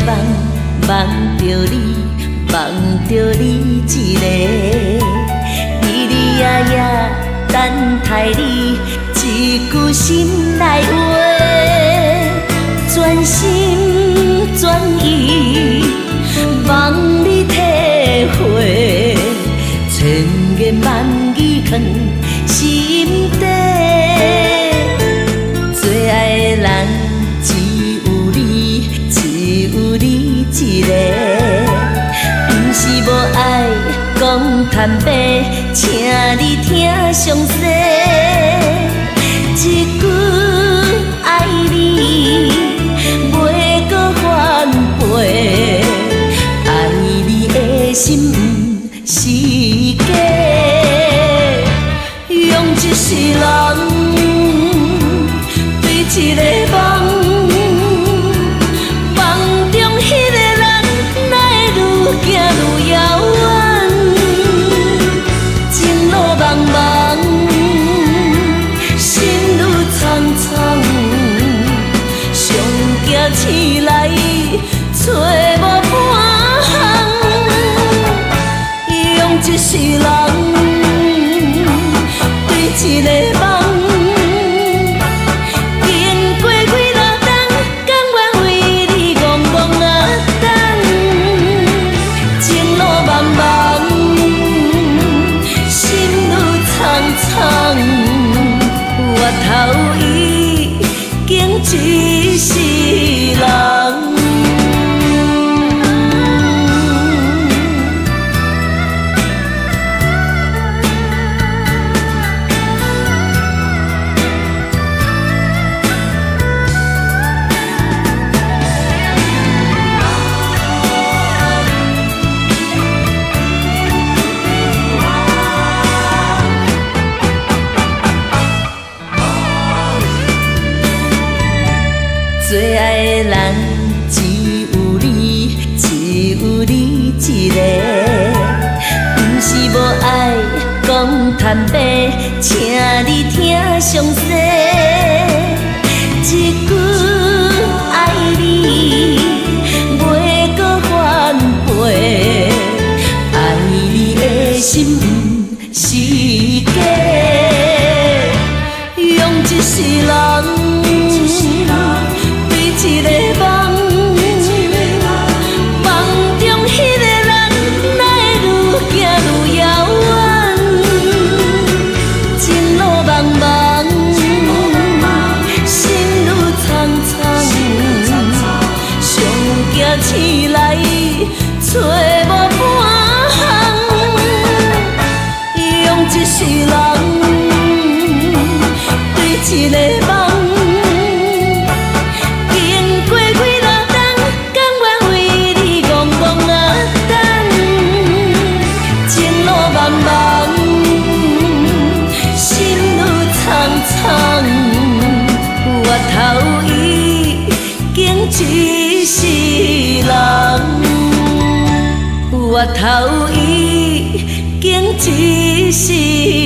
梦，梦着你，梦着你一个，日日夜夜等待你一句心内话，全心全意望你体会，千言万语藏心底，最爱的人只有你，只有你一个，不是无爱讲坦白，请你听详细，一句爱你袂搁反背，爱你的心不是假，用一世人对一个梦，梦中迄个人哪会愈行愈遥远，情路茫茫，心愈苍苍，上行醒来找无半项，用一世人对一个梦，经过几落冬，甘愿为你戆戆啊等，情路茫茫，心愈苍苍，越头已经一世人。最爱的人只有你，只有你一个，不是无爱讲坦白，请你听详细，一句爱你袂搁反背，爱你的心不是假，用一世人。一个梦，梦中迄个人哪会愈行愈遥远，情路茫茫，心愈苍苍，上行醒来找无半项，用一世人对一个梦。越头已经一世人，越头已经一世。